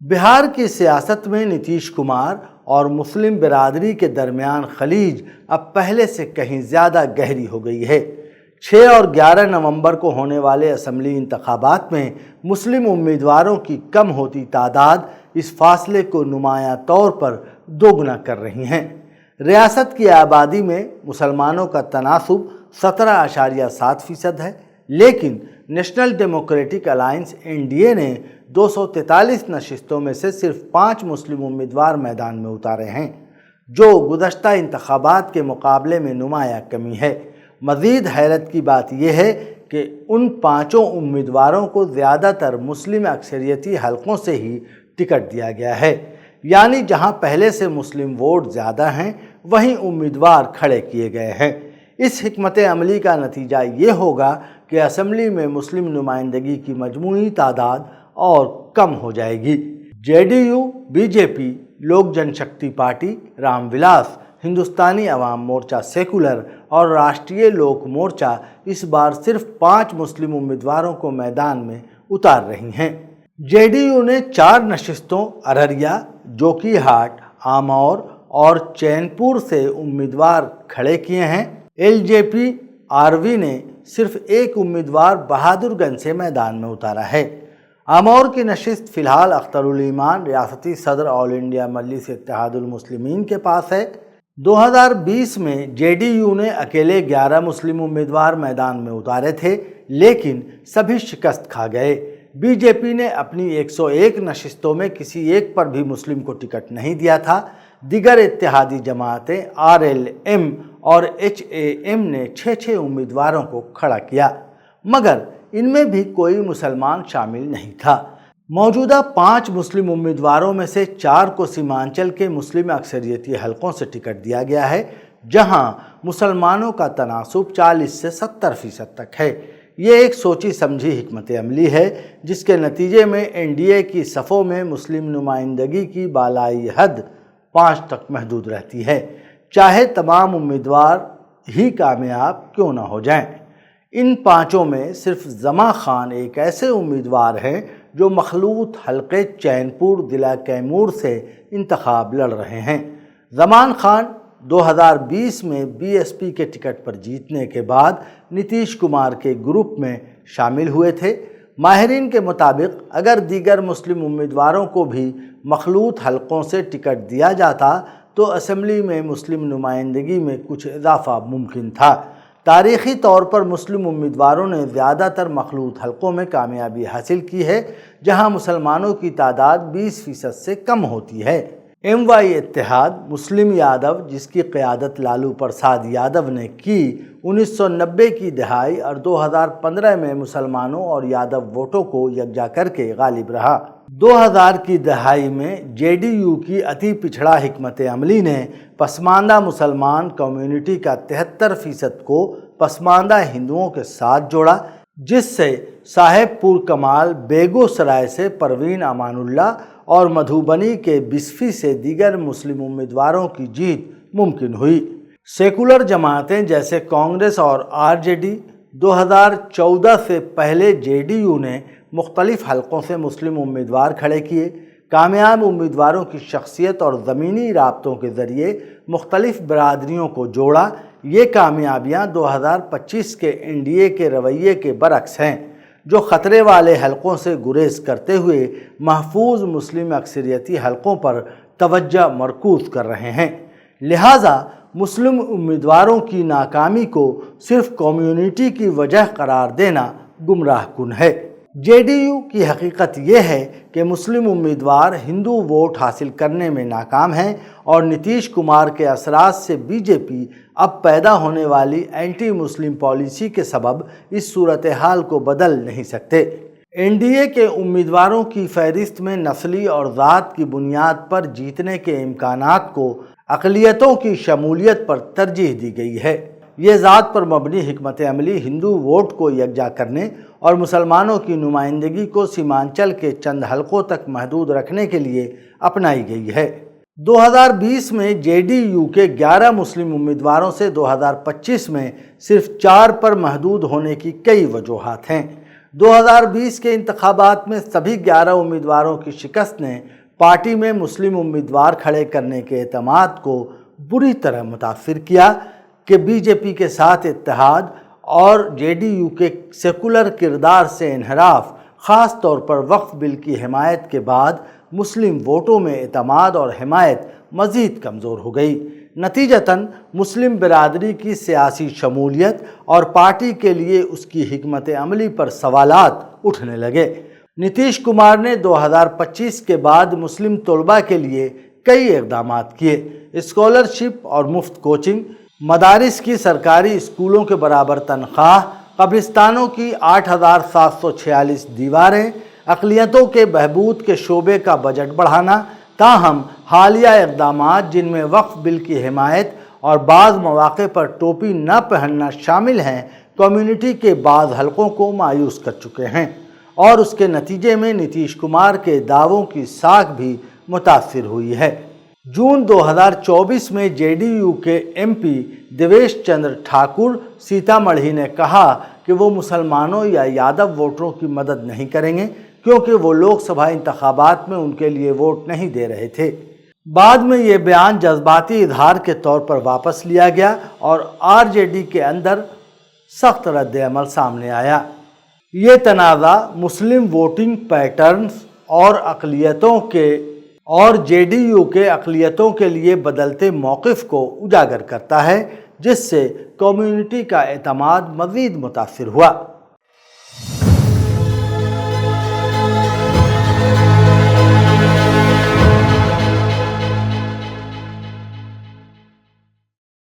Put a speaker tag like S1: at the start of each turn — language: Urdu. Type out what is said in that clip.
S1: بہار کی سیاست میں نتیش کمار اور مسلم برادری کے درمیان خلیج اب پہلے سے کہیں زیادہ گہری ہو گئی ہے۔ 6 اور 11 نومبر کو ہونے والے اسمبلی انتخابات میں مسلم امیدواروں کی کم ہوتی تعداد اس فاصلے کو نمایاں طور پر دوگنا کر رہی ہیں۔ ریاست کی آبادی میں مسلمانوں کا تناسب 17.7% ہے، لیکن نیشنل ڈیموکریٹک الائنس NDA نے 243 نشستوں میں سے صرف 5 مسلم امیدوار میدان میں اتارے ہیں، جو گزشتہ انتخابات کے مقابلے میں نمایاں کمی ہے۔ مزید حیرت کی بات یہ ہے کہ ان 5 امیدواروں کو زیادہ تر مسلم اکثریتی حلقوں سے ہی ٹکٹ دیا گیا ہے، یعنی جہاں پہلے سے مسلم ووٹ زیادہ ہیں وہیں امیدوار کھڑے کیے گئے ہیں۔ اس حکمت عملی کا نتیجہ یہ ہوگا کہ اسمبلی میں مسلم نمائندگی کی مجموعی تعداد اور کم ہو جائے گی۔ JDU، BJP، لوک جن شکتی پارٹی، رام ولاس، ہندوستانی عوام مورچہ سیکولر اور راشٹریہ لوک مورچہ اس بار صرف 5 مسلم امیدواروں کو میدان میں اتار رہی ہیں۔ JDU نے 4 نشستوں ارریا، جوکیہاٹ، آمور اور چین پور سے امیدوار کھڑے کیے ہیں۔ LJP-RV نے صرف 1 امیدوار بہادر گنج سے میدان میں اتارا ہے۔ آمور کی نشست فی الحال اختر الایمان ریاستی صدر آل انڈیا مجلس اتحاد المسلمین کے پاس ہے۔ 2020 میں JDU نے اکیلے 11 مسلم امیدوار میدان میں اتارے تھے، لیکن سبھی شکست کھا گئے۔ BJP نے اپنی 101 نشستوں میں کسی ایک پر بھی مسلم کو ٹکٹ نہیں دیا تھا۔ دیگر اتحادی جماعتیں RLM اور HAM نے 6 امیدواروں کو کھڑا کیا، مگر ان میں بھی کوئی مسلمان شامل نہیں تھا۔ موجودہ 5 مسلم امیدواروں میں سے 4 کو سیمانچل کے مسلم اکثریتی حلقوں سے ٹکٹ دیا گیا ہے، جہاں مسلمانوں کا تناسب 40 سے 70% تک ہے۔ یہ ایک سوچی سمجھی حکمت عملی ہے، جس کے نتیجے میں NDA کی صفوں میں مسلم نمائندگی کی بالائی حد 5 تک محدود رہتی ہے، چاہے تمام امیدوار ہی کامیاب کیوں نہ ہو جائیں۔ ان 5 میں صرف زماں خان ایک ایسے امیدوار ہیں جو مخلوط حلقے چین پور ضلع کیمور سے انتخاب لڑ رہے ہیں۔ زمان خان 2020 میں BSP کے ٹکٹ پر جیتنے کے بعد نتیش کمار کے گروپ میں شامل ہوئے تھے۔ ماہرین کے مطابق اگر دیگر مسلم امیدواروں کو بھی مخلوط حلقوں سے ٹکٹ دیا جاتا تو اسمبلی میں مسلم نمائندگی میں کچھ اضافہ ممکن تھا۔ تاریخی طور پر مسلم امیدواروں نے زیادہ تر مخلوط حلقوں میں کامیابی حاصل کی ہے، جہاں مسلمانوں کی تعداد 20% سے کم ہوتی ہے۔ MY اتحاد مسلم یادو، جس کی قیادت لالو پرساد یادو نے کی، 1990 کی دہائی اور 2015 میں مسلمانوں اور یادو ووٹوں کو یکجا کر کے غالب رہا۔ 2000 کی دہائی میں JDU کی اتی پچھڑا حکمت عملی نے پسماندہ مسلمان کمیونٹی کا 73% کو پسماندہ ہندوؤں کے ساتھ جوڑا، جس سے صاحب پور کمال بیگو سرائے سے پروین امان اللہ اور مدھوبنی کے بسفی سے دیگر مسلم امیدواروں کی جیت ممکن ہوئی۔ سیکولر جماعتیں جیسے کانگریس اور RJD 2014 سے پہلے JDU نے مختلف حلقوں سے مسلم امیدوار کھڑے کیے۔ کامیاب امیدواروں کی شخصیت اور زمینی رابطوں کے ذریعے مختلف برادریوں کو جوڑا۔ یہ کامیابیاں 2025 کے NDA کے رویے کے برعکس ہیں، جو خطرے والے حلقوں سے گریز کرتے ہوئے محفوظ مسلم اکثریتی حلقوں پر توجہ مرکوز کر رہے ہیں۔ لہٰذا مسلم امیدواروں کی ناکامی کو صرف کمیونٹی کی وجہ قرار دینا گمراہ کن ہے۔ JDU کی حقیقت یہ ہے کہ مسلم امیدوار ہندو ووٹ حاصل کرنے میں ناکام ہیں اور نتیش کمار کے اثرات سے BJP اب پیدا ہونے والی اینٹی مسلم پالیسی کے سبب اس صورتحال کو بدل نہیں سکتے۔ NDA کے امیدواروں کی فہرست میں نسلی اور ذات کی بنیاد پر جیتنے کے امکانات کو اقلیتوں کی شمولیت پر ترجیح دی گئی ہے۔ یہ ذات پر مبنی حکمت عملی ہندو ووٹ کو یکجا کرنے اور مسلمانوں کی نمائندگی کو سیمانچل کے چند حلقوں تک محدود رکھنے کے لیے اپنائی گئی ہے۔ 2020 میں JDU کے 11 مسلم امیدواروں سے 2025 میں صرف 4 پر محدود ہونے کی کئی وجوہات ہیں۔ 2020 کے انتخابات میں سبھی 11 امیدواروں کی شکست نے پارٹی میں مسلم امیدوار کھڑے کرنے کے اعتماد کو بری طرح متاثر کیا کہ بی جے پی کے ساتھ اتحاد اور جے ڈی یو کے سیکولر کردار سے انحراف، خاص طور پر وقف بل کی حمایت کے بعد مسلم ووٹوں میں اعتماد اور حمایت مزید کمزور ہو گئی۔ نتیجتاً مسلم برادری کی سیاسی شمولیت اور پارٹی کے لیے اس کی حکمت عملی پر سوالات اٹھنے لگے۔ نتیش کمار نے 2025 کے بعد مسلم طلباء کے لیے کئی اقدامات کیے۔ اسکالرشپ اور مفت کوچنگ، مدارس کی سرکاری اسکولوں کے برابر تنخواہ، قبرستانوں کی 8,746 دیواریں، اقلیتوں کے بہبود کے شعبے کا بجٹ بڑھانا۔ تاہم حالیہ اقدامات جن میں وقف بل کی حمایت اور بعض مواقع پر ٹوپی نہ پہننا شامل ہیں، کمیونٹی کے بعض حلقوں کو مایوس کر چکے ہیں، اور اس کے نتیجے میں نتیش کمار کے دعووں کی ساکھ بھی متاثر ہوئی ہے۔ جون 2024 میں جے ڈی یو کے ایم پی دیویش چندر ٹھاکر سیتا مڑھی نے کہا کہ وہ مسلمانوں یا یادو ووٹروں کی مدد نہیں کریں گے کیونکہ وہ لوک سبھا انتخابات میں ان کے لیے ووٹ نہیں دے رہے تھے۔ بعد میں یہ بیان جذباتی اظہار کے طور پر واپس لیا گیا اور آر جے ڈی کے اندر سخت رد عمل سامنے آیا۔ یہ تنازع مسلم ووٹنگ پیٹرنز اور جے ڈی یو کے اقلیتوں کے لیے بدلتے موقف کو اجاگر کرتا ہے، جس سے کمیونٹی کا اعتماد مزید متاثر ہوا۔